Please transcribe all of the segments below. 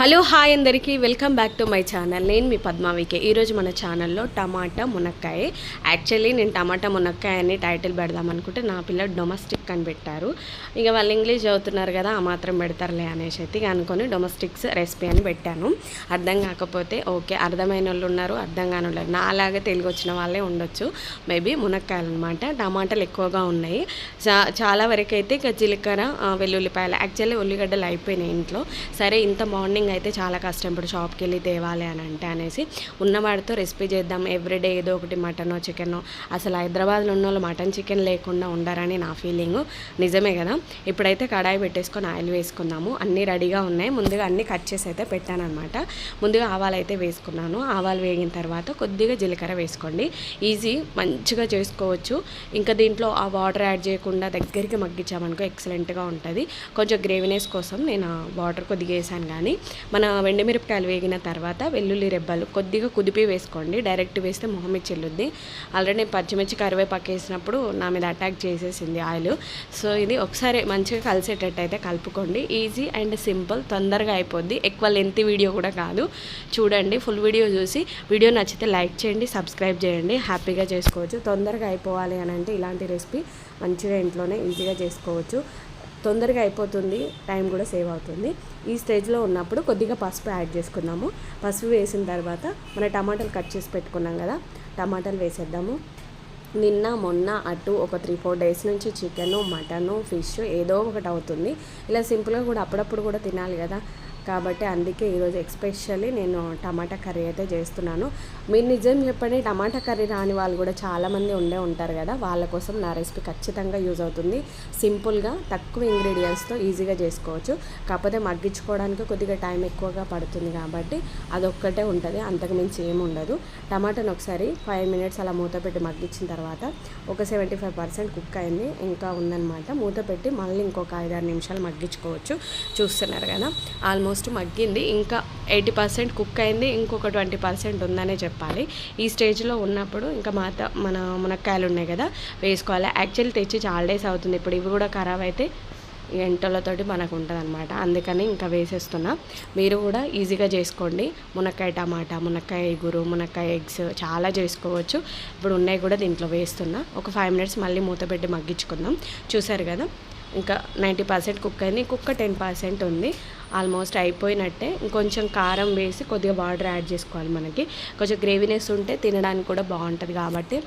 Hello hi అందరికీ welcome back to my channel. నేను మీ పద్మావికే. ఈరోజు మన ఛానల్లో టమాటా మునక్కాయ. యాక్చువల్లీ నేను టమాటా మునక్కాయ అని టైటిల్ పెడదాం అనుకుంటే నా పిల్లలు డొమెస్టిక్ అని పెట్టారు. ఇక వాళ్ళు ఇంగ్లీష్ చదువుతున్నారు కదా, ఆ మాత్రం పెడతారులే అనేసి అయితే అనుకొని డొమెస్టిక్స్ రెసిపీ అని పెట్టాను. అర్థం కాకపోతే ఓకే, అర్థమైన వాళ్ళు ఉన్నారు, అర్థం కాని వాళ్ళు నా అలాగే తెలుగు వచ్చిన వాళ్ళే ఉండొచ్చు. మేబీ మునక్కాయలు అనమాట. టమాటాలు ఎక్కువగా ఉన్నాయి. చాలా వరకు అయితే ఇక జీలకర్ర, వెల్లుల్లిపాయలు. యాక్చువల్లీ ఉల్లిగడ్డలు అయిపోయినాయి ఇంట్లో. సరే ఇంత మార్నింగ్ అయితే చాలా కష్టం ఇప్పుడు షాప్కి వెళ్ళి తేవాలి అని అంటే అనేసి ఉన్నవాడితో రెసిపీ చేద్దాం. ఎవ్రీడే ఏదో ఒకటి మటనో చికెనో. అసలు హైదరాబాద్లో ఉన్న వాళ్ళు మటన్ చికెన్ లేకుండా ఉండారని నా ఫీలింగు. నిజమే కదా. ఇప్పుడైతే కడాయి పెట్టేసుకొని ఆయిల్ వేసుకుందాము. అన్నీ రెడీగా ఉన్నాయి. ముందుగా అన్నీ కట్ చేసి అయితే పెట్టానమాట. ముందుగా ఆవాలు అయితే వేసుకున్నాను. ఆవాలు వేగిన తర్వాత కొద్దిగా జీలకర్ర వేసుకోండి. ఈజీ, మంచిగా చేసుకోవచ్చు. ఇంకా దీంట్లో ఆ వాటర్ యాడ్ చేయకుండా దగ్గరికి మగ్గించామనుకో ఎక్సలెంట్గా ఉంటుంది. కొంచెం గ్రేవీనెస్ కోసం నేను వాటర్ కొద్దిగా వేసాను. కానీ మన వెండిమిరపకాయలు వేగిన తర్వాత వెల్లుల్లి రెబ్బలు కొద్దిగా కుదిపి వేసుకోండి. డైరెక్ట్ వేస్తే మొహం మీద చెల్లుద్ది. ఆల్రెడీ నేను పచ్చిమిర్చి కరివేపాకు వేసినప్పుడు నా మీద అటాక్ చేసేసింది ఆయిల్. సో ఇది ఒకసారి మంచిగా కలిసేటట్టు అయితే కలుపుకోండి. ఈజీ అండ్ సింపుల్, తొందరగా అయిపోద్ది. ఎక్కువ లెంత్ వీడియో కూడా కాదు. చూడండి, ఫుల్ వీడియో చూసి వీడియో నచ్చితే లైక్ చేయండి, సబ్స్క్రైబ్ చేయండి. హ్యాపీగా చేసుకోవచ్చు. తొందరగా అయిపోవాలి అని అంటే ఇలాంటి రెసిపీ మంచిగా ఇంట్లోనే ఈజీగా చేసుకోవచ్చు. తొందరగా అయిపోతుంది, టైం కూడా సేవ్ అవుతుంది. ఈ స్టేజ్లో ఉన్నప్పుడు కొద్దిగా పసుపు యాడ్ చేసుకుందాము. పసుపు వేసిన తర్వాత మన టమాటాలు కట్ చేసి పెట్టుకున్నాం కదా, టమాటాలు వేసేద్దాము. నిన్న మొన్న అటు ఒక 3-4 డేస్ నుంచి చికెను, మటను, ఫిష్ ఏదో ఒకటి అవుతుంది. ఇలా సింపుల్గా కూడా అప్పుడప్పుడు కూడా తినాలి కదా, కాబట్టి అందుకే ఈరోజు ఎస్పెషల్లీ నేను టమాటా కర్రీ అయితే చేస్తున్నాను. మీరు నిజం చెప్పండి, టమాటా కర్రీ రాని వాళ్ళు కూడా చాలామంది ఉంటారు కదా, వాళ్ళ కోసం నా రెసిపీ ఖచ్చితంగా యూజ్ అవుతుంది. సింపుల్గా తక్కువ ఇంగ్రీడియంట్స్తో ఈజీగా చేసుకోవచ్చు. కాకపోతే మగ్గించుకోవడానికి కొద్దిగా టైం ఎక్కువగా పడుతుంది కాబట్టి అదొక్కటే ఉంటుంది, అంతకుమించి ఏమి ఉండదు. టమాటాను ఒకసారి 5 మినిట్స్ అలా మూత పెట్టి మగ్గించిన తర్వాత ఒక 75% కుక్ అయింది, ఇంకా ఉందన్నమాట. మూత పెట్టి మళ్ళీ ఇంకొక 5-6 నిమిషాలు మగ్గించుకోవచ్చు. చూస్తున్నారు కదా, ఆల్మోస్ట్ మగ్గింది. ఇంకా 80% కుక్ అయింది, ఇంకొక 20% ఉందనే చెప్పాలి. ఈ స్టేజ్లో ఉన్నప్పుడు ఇంకా మన మునక్కాయలు ఉన్నాయి కదా వేసుకోవాలి. యాక్చువల్లీ తెచ్చి చాలా డేస్ అవుతుంది. ఇప్పుడు ఇవి కూడా ఖరాబ్ అయితే ఎంటలతోటి మనకు ఉంటుంది అనమాట. అందుకని ఇంకా వేసేస్తున్నా. మీరు కూడా ఈజీగా చేసుకోండి. మునక్కాయ టమాటా, మునక్కాయ ఇగురు, మునక్కాయ ఎగ్స్ చాలా చేసుకోవచ్చు. ఇప్పుడు ఉన్నాయి కూడా దీంట్లో వేస్తున్నా. ఒక 5 మినిట్స్ మళ్ళీ మూత పెట్టి మగ్గించుకుందాం. చూసారు కదా, ఇంకా 90% కుక్ అయింది. ఇంకొక 10% ఉంది. ఆల్మోస్ట్ అయిపోయినట్టే. ఇంకొంచెం కారం వేసి కొద్దిగా వాటర్ యాడ్ చేసుకోవాలి. మనకి కొంచెం గ్రేవీనెస్ ఉంటే తినడానికి కూడా బాగుంటుంది. కాబట్టి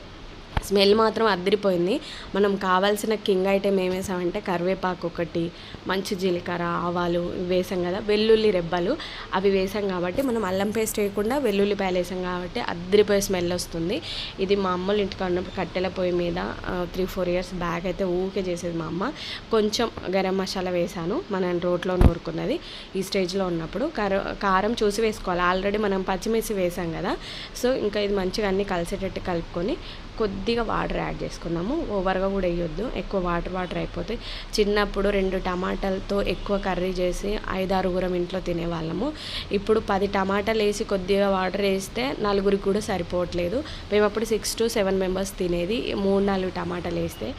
స్మెల్ మాత్రం అదిరిపోయింది. మనం కావాల్సిన కింగ్ ఐటెం ఏం వేసామంటే కరివేపాకు ఒకటి, మంచి జీలకర్ర, ఆవాలు వేసాం కదా, వెల్లుల్లి రెబ్బలు అవి వేసాం కాబట్టి మనం అల్లం పేస్ట్ వేయకుండా వెల్లుల్లిపాయలు వేసాం కాబట్టి అదిరిపోయే స్మెల్ వస్తుంది. ఇది మా అమ్మలు ఇంటికి ఉన్నప్పుడు కట్టెల పొయ్యి మీద 3-4 ఇయర్స్ బ్యాక్ అయితే ఊకే చేసేది మా అమ్మ. కొంచెం గరం మసాలా వేసాను, మనం రోట్లో నూరుకున్నది. ఈ స్టేజ్లో ఉన్నప్పుడు కారం చూసి వేసుకోవాలి. ఆల్రెడీ మనం పచ్చిమిర్చి వేసాం కదా, సో ఇంకా ఇది మంచిగా అన్నీ కలిసేటట్టు కలుపుకొని కొద్దిగా వాటర్ యాడ్ చేసుకున్నాము. ఓవర్గా కూడా వేయొద్దు, ఎక్కువ వాటర్ అయిపోతాయి. చిన్నప్పుడు 2 టమాటాలతో ఎక్కువ కర్రీ చేసి 5-6 ఇంట్లో తినేవాళ్ళము. ఇప్పుడు 10 టమాటాలు వేసి కొద్దిగా వాటర్ వేస్తే 4 కూడా సరిపోవట్లేదు. మేము అప్పుడు 6-7 మెంబర్స్ తినేది. 3-4 టమాటాలు వేస్తే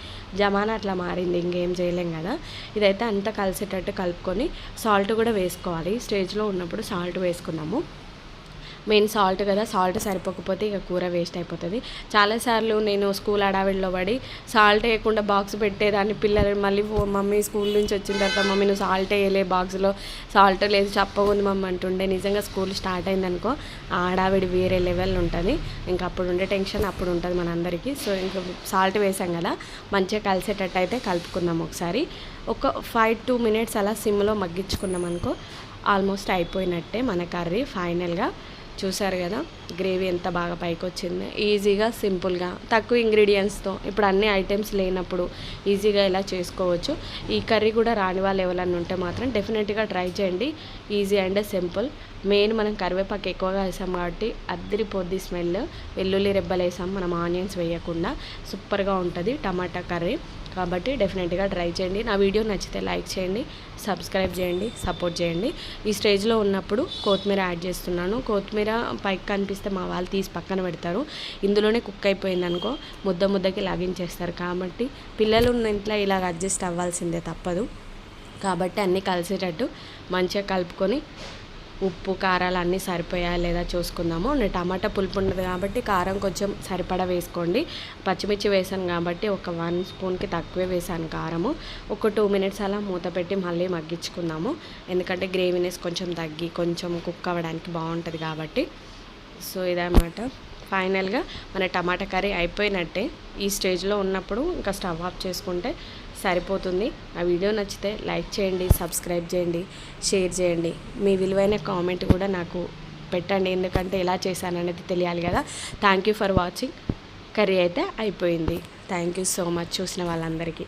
జమానా అట్లా మారింది, ఇంకేం చేయలేం కదా. ఇదైతే అంతా కలిసేటట్టు కలుపుకొని సాల్ట్ కూడా వేసుకోవాలి. స్టేజ్లో ఉన్నప్పుడు సాల్ట్ వేసుకున్నాము. మెయిన్ సాల్ట్ కదా, సాల్ట్ సరిపోకపోతే ఇక కూర వేస్ట్ అయిపోతుంది. చాలాసార్లు నేను స్కూల్ హడావిడిలో పడి సాల్ట్ వేయకుండా బాక్స్ పెట్టేదాన్ని. పిల్లలు మళ్ళీ మమ్మీ స్కూల్ నుంచి వచ్చిన తర్వాత మమ్మీ నువ్వు సాల్ట్ వేయలే, బాక్స్లో సాల్ట్ లేదు, చప్పగుంది మమ్మీ అంటుండే. నిజంగా స్కూల్ స్టార్ట్ అయిందనుకో ఆ హడావిడి వేరే లెవెల్ ఉంటుంది. ఇంకా అప్పుడు ఉండే టెన్షన్ అప్పుడు ఉంటుంది మనందరికీ. సో ఇంకా సాల్ట్ వేసాం కదా, మంచిగా కలిసేటట్టు అయితే కలుపుకుందాం. ఒకసారి ఒక 5-2 మినిట్స్ అలా సిమ్లో మగ్గించుకున్నాం అనుకో ఆల్మోస్ట్ అయిపోయినట్టే మన కర్రీ ఫైనల్గా. చూసారు కదా, గ్రేవీ ఎంత బాగా పైకి వచ్చింది. ఈజీగా సింపుల్గా తక్కువ ఇంగ్రీడియంట్స్తో ఇప్పుడు అన్ని ఐటమ్స్ లేనప్పుడు ఈజీగా ఇలా చేసుకోవచ్చు. ఈ కర్రీ కూడా రాని వాళ్ళు ఎవరన్నా ఉంటే మాత్రం డెఫినెట్గా ట్రై చేయండి. Easy and simple. మెయిన్ మనం కరివేపాకు ఎక్కువగా వేసాం కాబట్టి అద్దరిపోద్ది స్మెల్. వెల్లుల్లి రెబ్బలు వేసాం మనం, ఆనియన్స్ వేయకుండా. సూపర్గా ఉంటుంది టమాటా కర్రీ. కాబట్టి డెఫినెట్గా ట్రై చేయండి. నా వీడియో నచ్చితే లైక్ చేయండి, సబ్స్క్రైబ్ చేయండి, సపోర్ట్ చేయండి. ఈ స్టేజ్లో ఉన్నప్పుడు కొత్తిమీర యాడ్ చేస్తున్నాను. కొత్తిమీర పైకి కనిపిస్తే మా వాళ్ళు తీసి పక్కన పెడతారు. ఇందులోనే కుక్ అయిపోయింది అనుకో ముద్దకి లాగించేస్తారు. కాబట్టి పిల్లలు ఉన్న ఇంట్లో ఇలాగ అడ్జస్ట్ అవ్వాల్సిందే, తప్పదు. కాబట్టి అన్నీ కలిసేటట్టు మంచిగా కలుపుకొని ఉప్పు కారాలు అన్నీ సరిపోయా లేదా చూసుకుందాము. నేను టమాటా పులుపు ఉండదు కాబట్టి కారం కొంచెం సరిపడా వేసుకోండి. పచ్చిమిర్చి వేసాను కాబట్టి ఒక 1 స్పూన్కి తక్కువే వేసాను కారము. ఒక 2 మినిట్స్ అలా మూత పెట్టి మళ్ళీ మగ్గించుకుందాము. ఎందుకంటే గ్రేవీనెస్ కొంచెం తగ్గి కొంచెం కుక్ అవ్వడానికి బాగుంటుంది కాబట్టి. సో ఇదన్నమాట. ఫైనల్గా మన టమాటా కర్రీ అయిపోయినట్టే. ఈ స్టేజ్లో ఉన్నప్పుడు ఇంకా స్టవ్ ఆఫ్ చేసుకుంటే సరిపోతుంది. ఆ వీడియో నచ్చితే లైక్ చేయండి, సబ్స్క్రైబ్ చేయండి, షేర్ చేయండి. మీ విలువైన కామెంట్ కూడా నాకు పెట్టండి, ఎందుకంటే ఎలా చేశాననేది తెలియాలి కదా. Thank you for watching. Curry అయితే అయిపోయింది. థ్యాంక్ యూ సో మచ్ చూసిన వాళ్ళందరికీ.